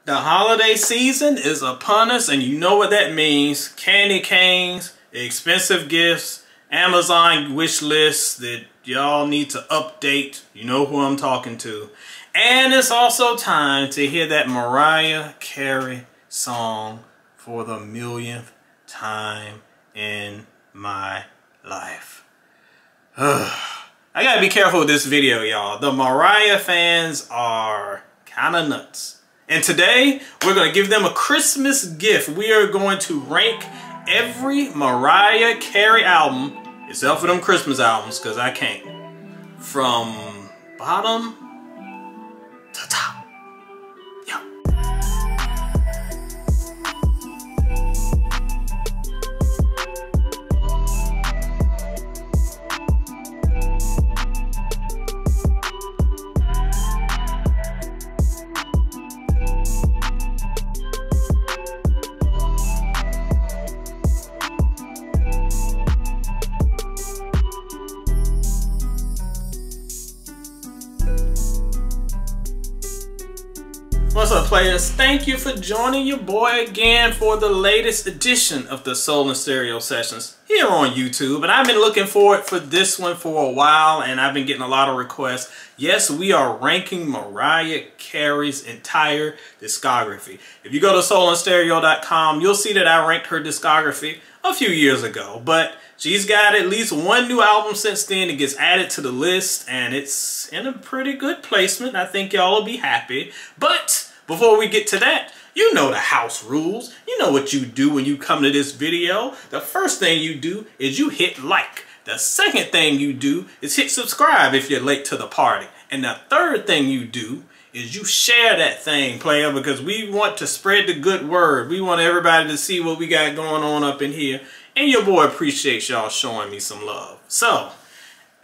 The holiday season is upon us, and you know what that means. Candy canes, expensive gifts, Amazon wish lists that y'all need to update. You know who I'm talking to. And it's also time to hear that Mariah Carey song for the millionth time in my life. I gotta be careful with this video, y'all. The Mariah fans are kind of nuts. And today, we're going to give them a Christmas gift. We are going to rank every Mariah Carey album, except for them Christmas albums, because I can't, from bottom to top. Yep. What's up, players? Thank you for joining your boy again for the latest edition of the Soul and Stereo Sessions here on YouTube. And I've been looking forward for this one for a while, and I've been getting a lot of requests. Yes, we are ranking Mariah Carey's entire discography. If you go to soulandstereo.com, you'll see that I ranked her discography a few years ago, but she's got at least one new album since then. It gets added to the list, and it's in a pretty good placement. I think y'all will be happy. But before we get to that, you know the house rules. You know what you do when you come to this video. The first thing you do is you hit like. The second thing you do is hit subscribe if you're late to the party. And the third thing you do is you share that thing, player, because we want to spread the good word. We want everybody to see what we got going on up in here. And your boy appreciates y'all showing me some love. So,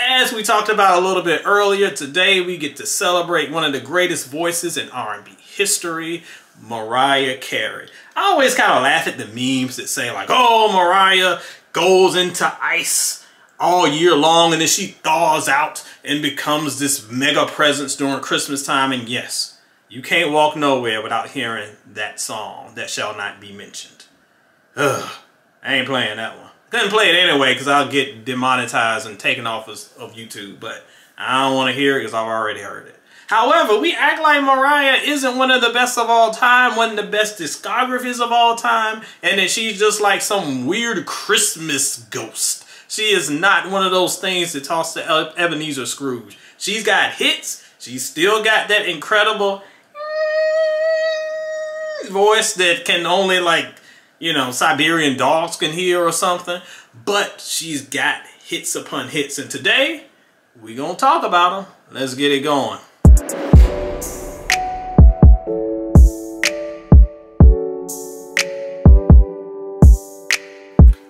as we talked about a little bit earlier, today we get to celebrate one of the greatest voices in R&B history, Mariah Carey. I always kind of laugh at the memes that say like, oh, Mariah goes into ice all year long and then she thaws out and becomes this mega presence during Christmas time. And yes, you can't walk nowhere without hearing that song, That Shall Not Be Mentioned. Ugh. I ain't playing that one. Couldn't play it anyway because I'll get demonetized and taken off of YouTube. But I don't want to hear it because I've already heard it. However, we act like Mariah isn't one of the best of all time, one of the best discographies of all time, and that she's just like some weird Christmas ghost. She is not one of those things that toss to Ebenezer Scrooge. She's got hits. She's still got that incredible voice that can only, like, you know, Siberian dogs can hear or something. But she's got hits upon hits. And today, we're going to talk about them. Let's get it going.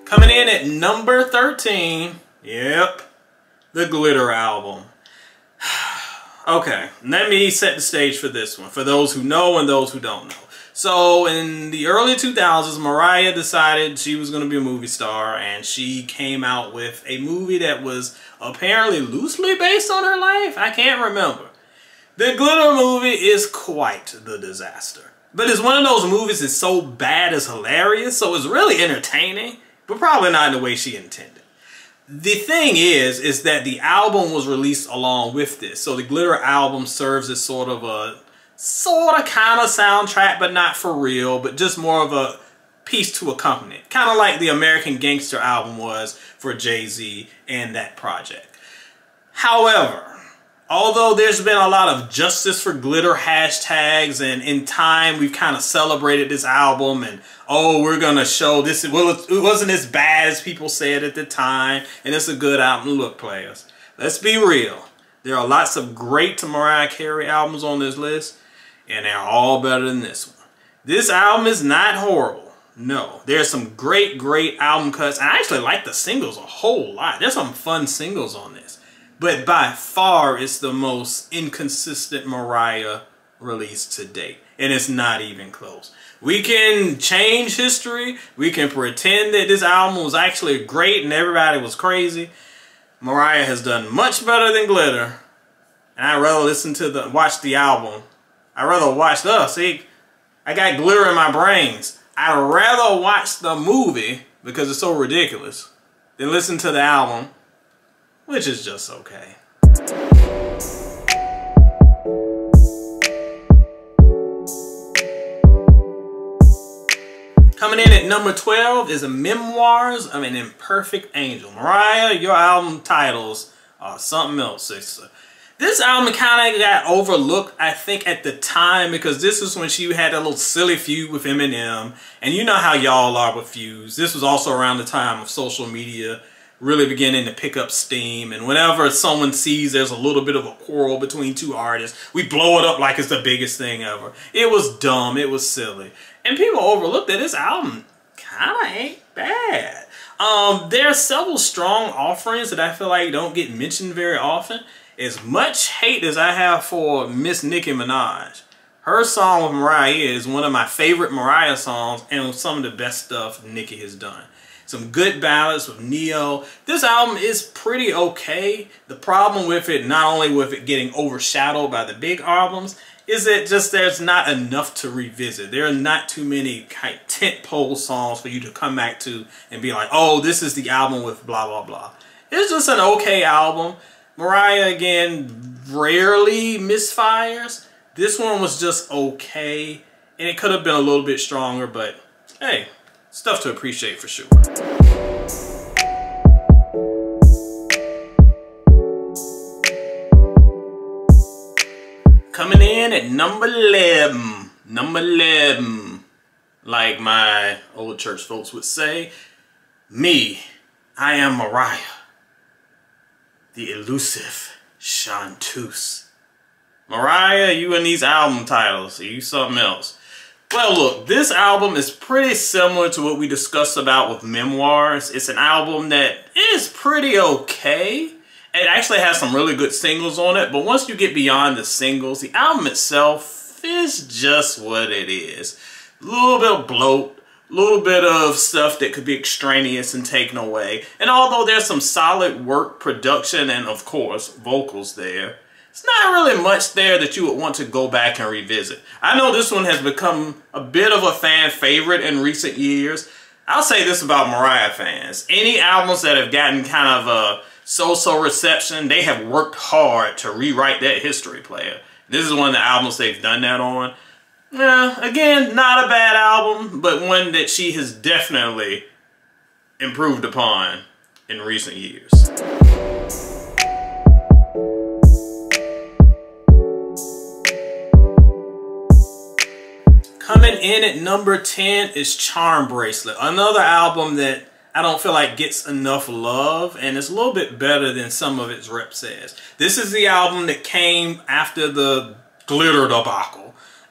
Coming in at number 13, yep, the Glitter album. Okay, let me set the stage for this one, for those who know and those who don't know. So in the early 2000s, Mariah decided she was going to be a movie star, and she came out with a movie that was apparently loosely based on her life. I can't remember. The Glitter movie is quite the disaster. But it's one of those movies that's so bad it's hilarious, so it's really entertaining, but probably not in the way she intended. The thing is that the album was released along with this. So the Glitter album serves as sort of a kind of soundtrack, but not for real, but just more of a piece to accompany it. Kind of like the American Gangster album was for Jay-Z and that project. However, although there's been a lot of justice for Glitter hashtags, and in time we've kind of celebrated this album and, oh, we're going to show this, well, it wasn't as bad as people said at the time, and it's a good album. Look, players, let's be real. There are lots of great Mariah Carey albums on this list, and they're all better than this one. This album is not horrible. No, there's some great album cuts. I actually like the singles a whole lot. There's some fun singles on this. But by far, it's the most inconsistent Mariah release to date. And it's not even close. We can change history. We can pretend that this album was actually great and everybody was crazy. Mariah has done much better than Glitter. And I'd rather watch the album. I'd rather watch see, I got glitter in my brains. I'd rather watch the movie because it's so ridiculous than listen to the album, which is just okay. Coming in at number 12 is Memoirs of an Imperfect Angel. Mariah, your album titles are something else, sister. This album kind of got overlooked, I think, at the time because this is when she had a little silly feud with Eminem. And you know how y'all are with feuds. This was also around the time of social media really beginning to pick up steam. And whenever someone sees there's a little bit of a quarrel between two artists, we blow it up like it's the biggest thing ever. It was dumb. It was silly. And people overlooked that this album kind of ain't bad. There are several strong offerings that I feel like don't get mentioned very often. As much hate as I have for Miss Nicki Minaj, her song with Mariah is one of my favorite Mariah songs and some of the best stuff Nicki has done. Some good ballads with Neo. This album is pretty okay. The problem with it, not only with it getting overshadowed by the big albums, is that just there's not enough to revisit. There are not too many tentpole songs for you to come back to and be like, oh, this is the album with blah, blah, blah. It's just an okay album. Mariah, again, rarely misfires. This one was just okay, and it could have been a little bit stronger, but hey, stuff to appreciate for sure. Coming in at number 11. Number 11. Like my old church folks would say, me, I am Mariah. The elusive chanteuse. Mariah, you and these album titles, you something else. Well, look, this album is pretty similar to what we discussed about with Memoirs. It's an album that is pretty okay. It actually has some really good singles on it, but once you get beyond the singles, the album itself is just what it is. A little bit of bloat. A little bit of stuff that could be extraneous and taken away. And although there's some solid work, production, and of course, vocals there, it's not really much there that you would want to go back and revisit. I know this one has become a bit of a fan favorite in recent years. I'll say this about Mariah fans. Any albums that have gotten kind of a so-so reception, they have worked hard to rewrite that history, player. This is one of the albums they've done that on. Again, not a bad album, but one that she has definitely improved upon in recent years. Coming in at number 10 is Charm Bracelet, another album that I don't feel like gets enough love, and it's a little bit better than some of its rep says. This is the album that came after the Glitter debacle.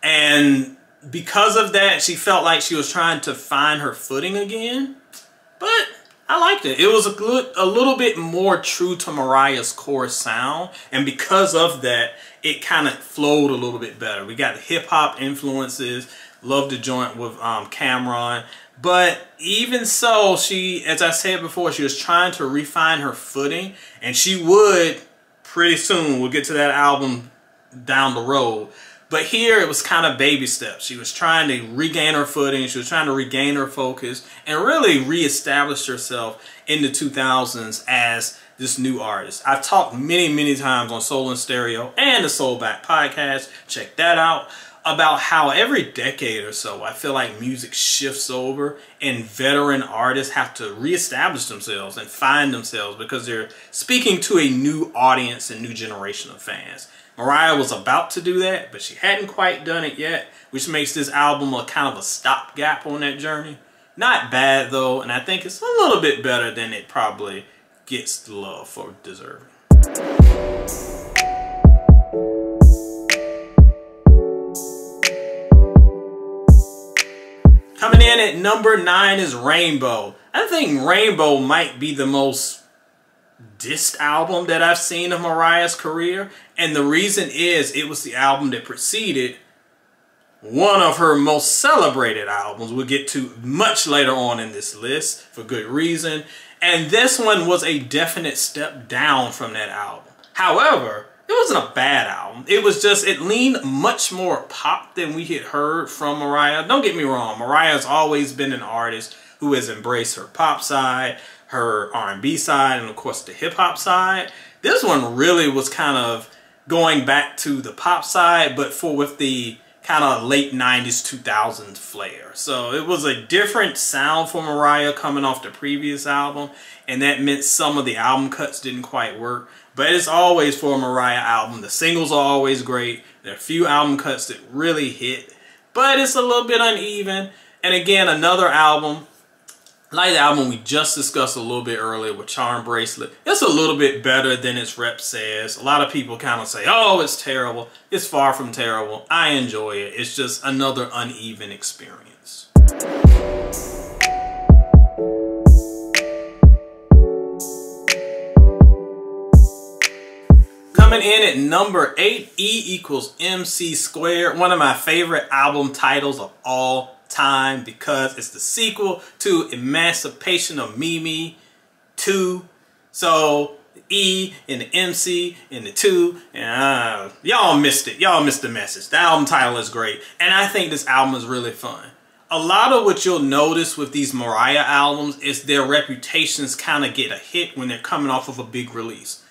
And because of that, she felt like she was trying to find her footing again. But I liked it. It was a little bit more true to Mariah's core sound. And because of that, it kind of flowed a little bit better. We got hip-hop influences. Love the joint with Cameron. But even so, she, as I said before, she was trying to refine her footing. And she would pretty soon. We'll get to that album down the road. But here it was kind of baby steps. She was trying to regain her footing. She was trying to regain her focus and really reestablish herself in the 2000s as this new artist. I've talked many, many times on Soul and Stereo and the Soul Back podcast. Check that out. About how every decade or so, I feel like music shifts over and veteran artists have to reestablish themselves and find themselves because they're speaking to a new audience and new generation of fans. Mariah was about to do that, but she hadn't quite done it yet, which makes this album a kind of a stopgap on that journey. Not bad though, and I think it's a little bit better than it probably gets the love for deserving. Coming in at number 9 is Rainbow. I think Rainbow might be the most dissed album that I've seen of Mariah's career, and the reason is it was the album that preceded one of her most celebrated albums we'll get to much later on in this list for good reason, and this one was a definite step down from that album. However, It wasn't a bad album. It was just, it leaned much more pop than we had heard from Mariah. Don't get me wrong, Mariah's always been an artist who has embraced her pop side, her R&B side, and of course the hip hop side. This one really was kind of going back to the pop side, but with the kind of late 90s, 2000s flair. So it was a different sound for Mariah coming off the previous album, and that meant some of the album cuts didn't quite work. But it's always for a Mariah album. The singles are always great. There are a few album cuts that really hit, but it's a little bit uneven. And again, another album, like the album we just discussed a little bit earlier with Charm Bracelet, it's a little bit better than its rep says. A lot of people kind of say, oh, it's terrible. It's far from terrible. I enjoy it. It's just another uneven experience. Coming in at number 8, E equals MC squared. One of my favorite album titles of all time because it's the sequel to Emancipation of Mimi 2. So E and the MC and the 2, and y'all missed it. Y'all missed the message. The album title is great, and I think this album is really fun. A lot of what you'll notice with these Mariah albums is their reputations kind of get a hit when they're coming off of a big release.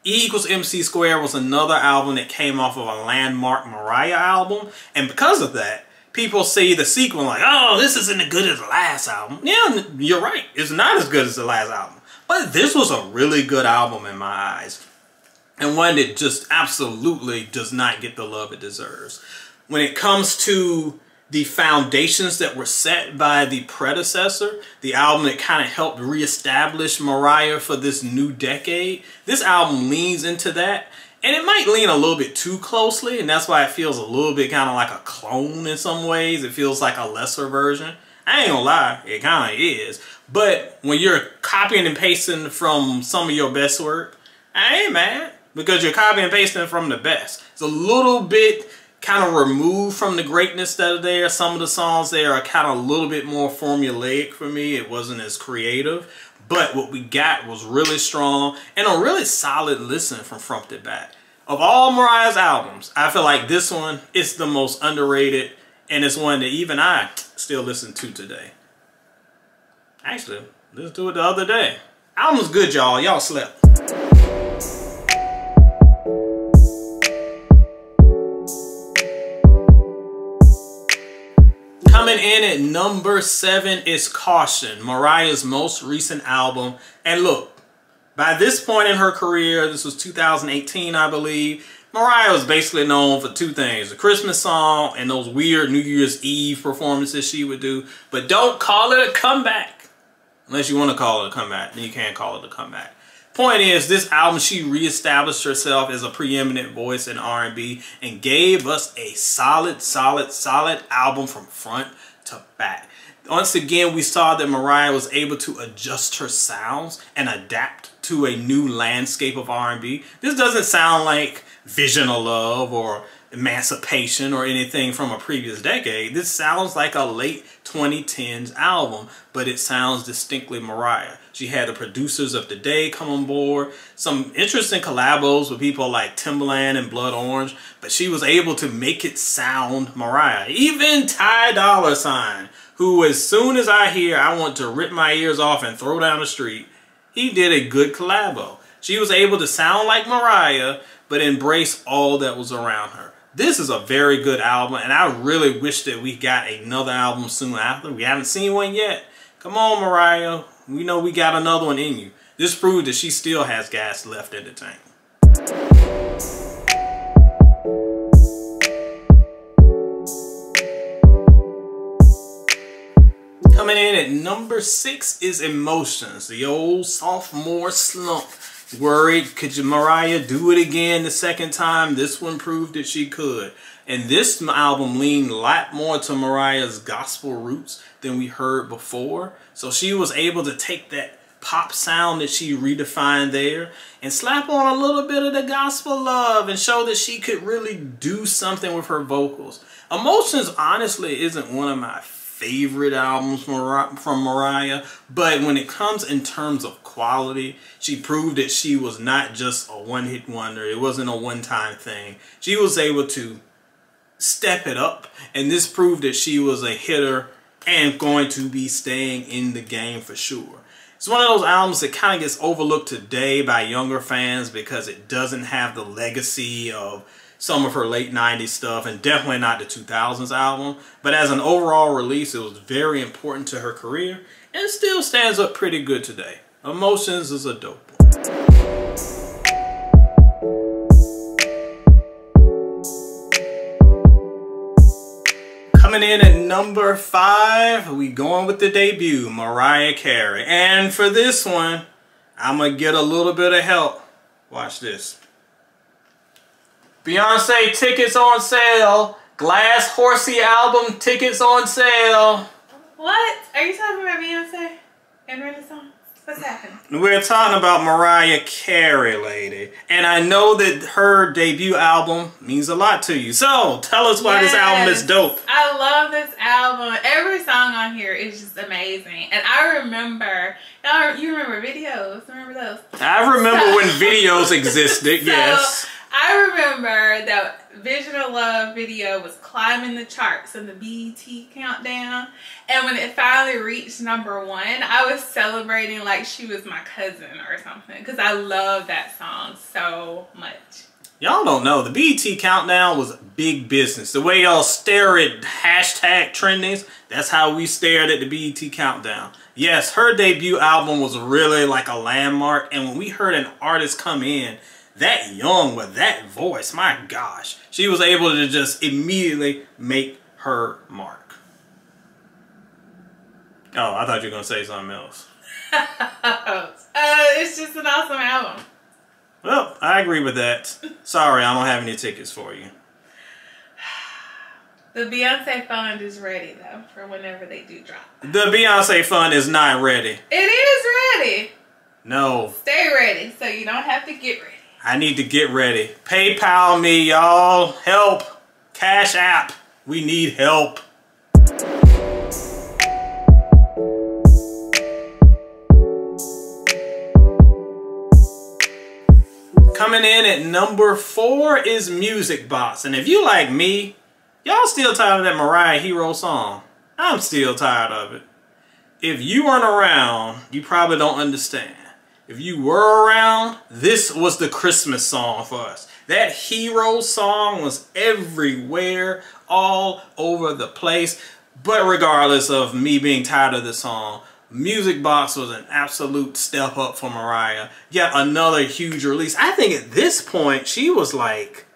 E equals MC squared was another album that came off of a landmark Mariah album, and because of that, people see the sequel like, oh, this isn't as good as the last album. Yeah, you're right. It's not as good as the last album. But this was a really good album in my eyes, and one that just absolutely does not get the love it deserves. When it comes to the foundations that were set by the predecessor, the album that kind of helped reestablish Mariah for this new decade, this album leans into that. And it might lean a little bit too closely, and that's why it feels a little bit kind of like a clone in some ways. It feels like a lesser version. I ain't gonna lie, it kind of is. But when you're copying and pasting from some of your best work, I ain't mad, because you're copying and pasting from the best. It's a little bit kind of removed from the greatness that are there. Some of the songs there are kind of a little bit more formulaic for me. It wasn't as creative. But what we got was really strong and a really solid listen from front to back. Of all Mariah's albums, I feel like this one is the most underrated, and it's one that even I still listen to today. Actually, listened to it the other day. Album's good, y'all. Y'all slept. Coming in at number 7 is Caution, Mariah's most recent album. And look, by this point in her career, this was 2018, I believe, Mariah was basically known for two things: the Christmas song and those weird New Year's Eve performances she would do. But don't call it a comeback. Unless you want to call it a comeback, then you can't call it a comeback. Point is, this album, she reestablished herself as a preeminent voice in R&B and gave us a solid album from front to back. Once again, we saw that Mariah was able to adjust her sounds and adapt to a new landscape of R&B. This doesn't sound like Vision of Love or Emancipation or anything from a previous decade. This sounds like a late 2010s album, but it sounds distinctly Mariah. She had the producers of the day come on board, some interesting collabos with people like Timbaland and Blood Orange, but she was able to make it sound Mariah. Even Ty Dolla $ign, who as soon as I hear I want to rip my ears off and throw down the street, he did a good collabo. She was able to sound like Mariah, but embrace all that was around her. This is a very good album, and I really wish that we got another album soon after. We haven't seen one yet. Come on, Mariah. We know we got another one in you. This proved that she still has gas left in the tank. Coming in at number 6 is Emotions, the old sophomore slump. Worried, could Mariah do it again the second time? This one proved that she could. And this album leaned a lot more to Mariah's gospel roots than we heard before. So she was able to take that pop sound that she redefined there and slap on a little bit of the gospel love and show that she could really do something with her vocals. Emotions honestly isn't one of my favorite albums from Mariah, but when it comes in terms of quality, she proved that she was not just a one-hit wonder. It wasn't a one-time thing. She was able to step it up, and this proved that she was a hitter and going to be staying in the game for sure. It's one of those albums that kind of gets overlooked today by younger fans because it doesn't have the legacy of some of her late 90s stuff, and definitely not the 2000s album. But as an overall release, it was very important to her career and still stands up pretty good today. Emotions is a dope one. Coming in at number 5, we going with the debut, Mariah Carey. And for this one, I'm going to get a little bit of help. Watch this. Beyonce tickets on sale. Glass Horsey album tickets on sale. What? Are you talking about Beyonce and Renaissance? What's happening? We're talking about Mariah Carey, lady. And I know that her debut album means a lot to you. So, tell us why this album is dope. I love this album. Every song on here is just amazing. And I remember, you remember videos? Remember those? I remember when videos existed, yes. I remember that Vision of Love video was climbing the charts in the BET countdown. And when it finally reached #1, I was celebrating like she was my cousin or something. Because I love that song so much. Y'all don't know, the BET countdown was big business. The way y'all stare at hashtag trendings, that's how we stared at the BET countdown. Yes, her debut album was really like a landmark. And when we heard an artist come in that young with that voice, my gosh, she was able to just immediately make her mark. Oh, I thought you were going to say something else. It's just an awesome album. Well, I agree with that. Sorry, I don't have any tickets for you. The Beyonce fund is ready, though, for whenever they do drop. The Beyonce fund is not ready. It is ready. No. Stay ready, so you don't have to get ready. I need to get ready. PayPal me, y'all. Help. Cash App. We need help. Coming in at number 4 is Music Box. And if you like me, y'all still tired of that Mariah Hero song. I'm still tired of it. If you weren't around, you probably don't understand. If you were around, this was the Christmas song for us. That Hero song was everywhere, all over the place. But regardless of me being tired of the song, Music Box was an absolute step up for Mariah. Yet another huge release. I think at this point, she was like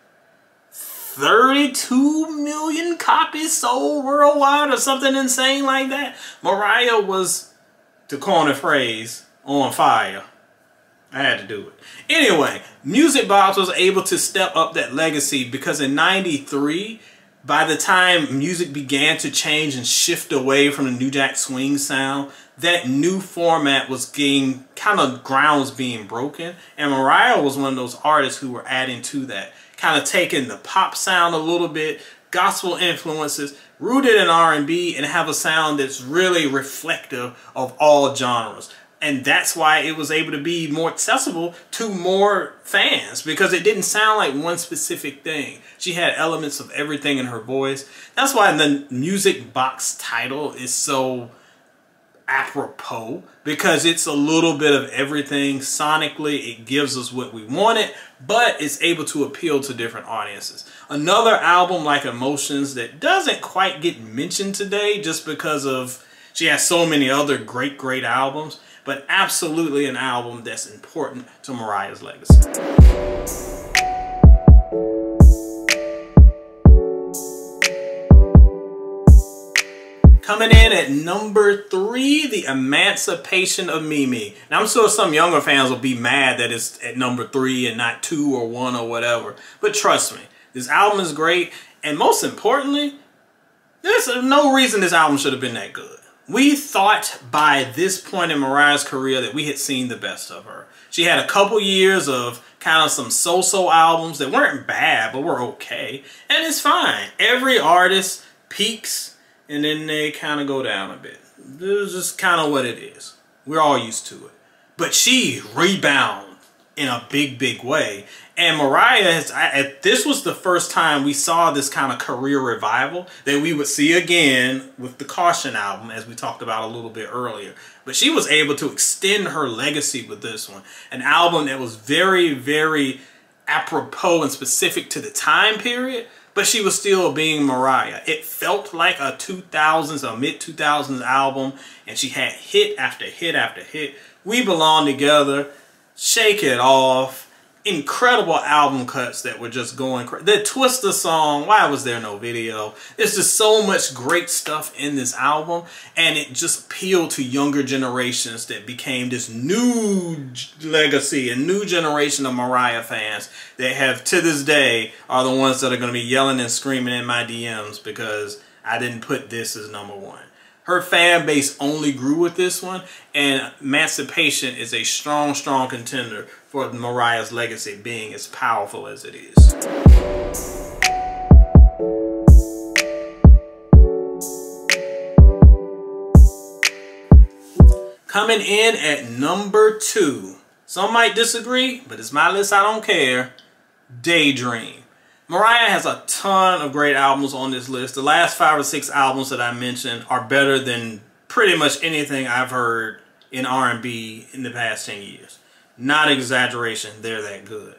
32 million copies sold worldwide or something insane like that. Mariah was, to coin a phrase, on fire. I had to do it. Anyway, Music Box was able to step up that legacy because in '93, by the time music began to change and shift away from the New Jack Swing sound, that new format was getting, kind of ground was being broken. And Mariah was one of those artists who were adding to that, kind of taking the pop sound a little bit, gospel influences, rooted in R&B, and have a sound that's really reflective of all genres. And that's why it was able to be more accessible to more fans, because it didn't sound like one specific thing. She had elements of everything in her voice. That's why the Music Box title is so apropos, because it's a little bit of everything. Sonically, it gives us what we wanted, but it's able to appeal to different audiences. Another album like Emotions that doesn't quite get mentioned today just because of she has so many other great albums, but absolutely an album that's important to Mariah's legacy. Coming in at number 3, The Emancipation of Mimi. Now I'm sure some younger fans will be mad that it's at number 3 and not 2 or 1 or whatever. But trust me, this album is great. And most importantly, there's no reason this album should have been that good. We thought by this point in Mariah's career that we had seen the best of her. She had a couple years of kind of some so-so albums that weren't bad, but were okay. And it's fine. Every artist peaks and then they kind of go down a bit. This is just kind of what it is. We're all used to it. But she rebounds in a big way. And Mariah this was the first time we saw this kind of career revival that we would see again with the Caution album, as we talked about a little bit earlier. But she was able to extend her legacy with this one. An album that was very apropos and specific to the time period, but she was still being Mariah. It felt like a 2000s or mid-2000s album, and she had hit after hit after hit. We Belong Together, Shake It Off, incredible album cuts that were just going crazy. The Twister song, why was there no video? There's just so much great stuff in this album, and it just appealed to younger generations that became this new legacy, a new generation of Mariah fans that have, to this day, are the ones that are going to be yelling and screaming in my DMs because I didn't put this as #1. Her fan base only grew with this one, and Emancipation is a strong contender for Mariah's legacy being as powerful as it is. Coming in at #2, some might disagree, but it's my list, I don't care, Daydream. Mariah has a ton of great albums on this list. The last 5 or 6 albums that I mentioned are better than pretty much anything I've heard in R&B in the past 10 years. Not exaggeration, they're that good.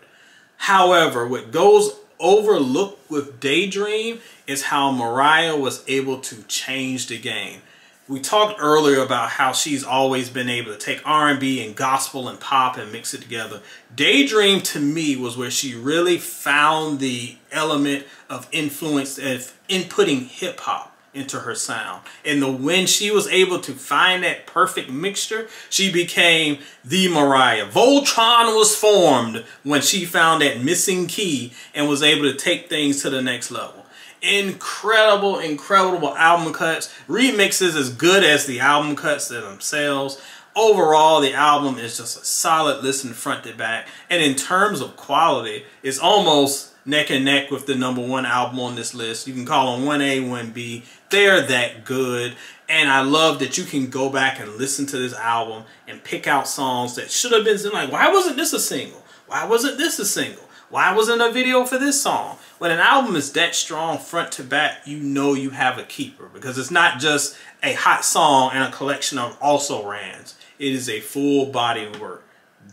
However, what goes overlooked with Daydream is how Mariah was able to change the game. We talked earlier about how she's always been able to take R&B and gospel and pop and mix it together. Daydream, to me, was where she really found the element of influence of inputting hip-hop into her sound. And when she was able to find that perfect mixture, she became the Mariah. Voltron was formed when she found that missing key and was able to take things to the next level. Incredible album cuts. Remixes as good as the album cuts themselves. Overall, the album is just a solid listen front to back. And in terms of quality, it's almost neck and neck with the #1 album on this list. You can call them 1A, 1B. They're that good. And I love that you can go back and listen to this album and pick out songs that should have been like, why wasn't this a single? Why wasn't this a single? Why wasn't a video for this song? When an album is that strong front to back, you know you have a keeper, because it's not just a hot song and a collection of also-rans. It is a full body of work.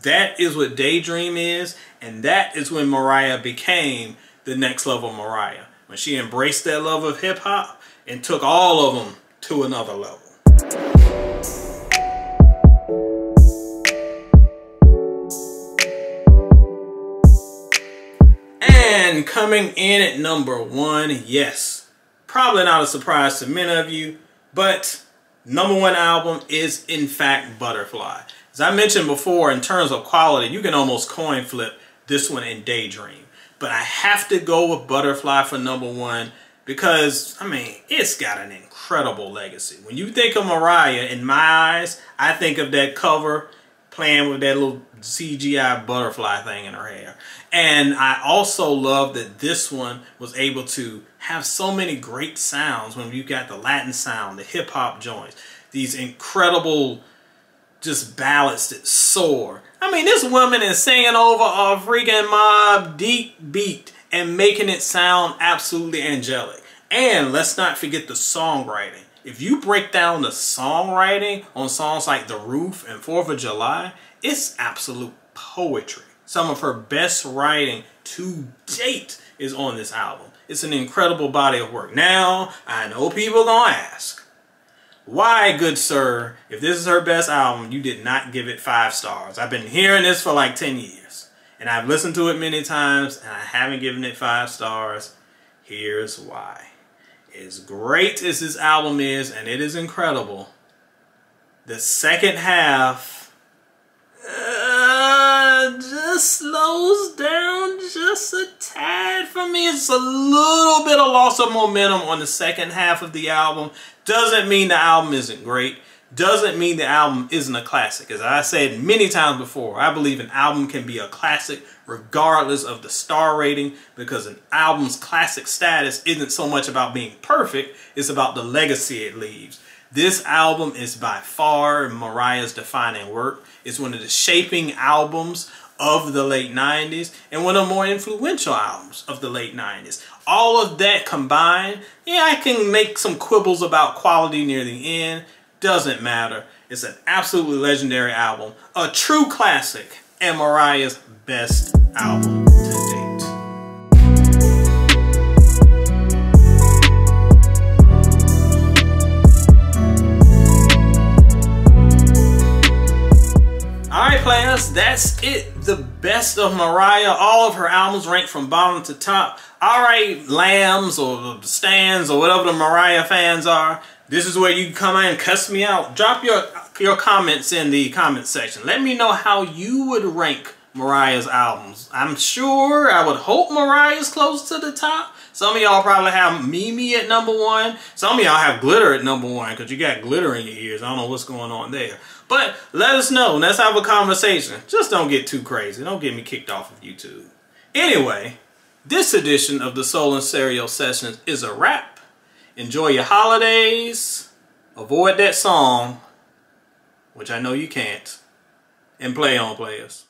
That is what Daydream is, and that is when Mariah became the next level Mariah. When she embraced that love of hip-hop and took all of them to another level. And coming in at #1, yes, probably not a surprise to many of you, but #1 album is in fact Butterfly. As I mentioned before, in terms of quality, you can almost coin flip this one and Daydream. But I have to go with Butterfly for #1 because, I mean, it's got an incredible legacy. When you think of Mariah, in my eyes, I think of that cover playing with that little CGI butterfly thing in her hair. And I also love that this one was able to have so many great sounds when you got the Latin sound, the hip hop joints, these incredible just ballads that soar. I mean, this woman is singing over a freaking Mobb Deep beat and making it sound absolutely angelic. And let's not forget the songwriting. If you break down the songwriting on songs like The Roof and 4th of July, it's absolute poetry. Some of her best writing to date is on this album. It's an incredible body of work. Now, I know people gonna ask, why, good sir, if this is her best album, you did not give it 5 stars? I've been hearing this for like 10 years. And I've listened to it many times, and I haven't given it 5 stars. Here's why. As great as this album is, and it is incredible, the second half just slows down just a tad for me. It's a little bit of loss of momentum on the second half of the album. Doesn't mean the album isn't great. doesn't mean the album isn't a classic. As I said many times before, I believe an album can be a classic regardless of the star rating, because an album's classic status isn't so much about being perfect, it's about the legacy it leaves. This album is by far Mariah's defining work. It's one of the shaping albums of the late 90s and one of the more influential albums of the late 90s. All of that combined, yeah, I can make some quibbles about quality near the end. Doesn't matter. It's an absolutely legendary album. A true classic and Mariah's best album to date. Alright players, that's it. The best of Mariah. All of her albums ranked from bottom to top. Alright, lambs or stands or whatever the Mariah fans are. This is where you come in and cuss me out. Drop your comments in the comment section. Let me know how you would rank Mariah's albums. I'm sure, I would hope Mariah's close to the top. Some of y'all probably have Mimi at #1. Some of y'all have Glitter at #1 because you got glitter in your ears. I don't know what's going on there. But let us know. Let's have a conversation. Just don't get too crazy. Don't get me kicked off of YouTube. Anyway, this edition of the Soul and Stereo Sessions is a wrap. Enjoy your holidays. Avoid that song, which I know you can't. And play on, players.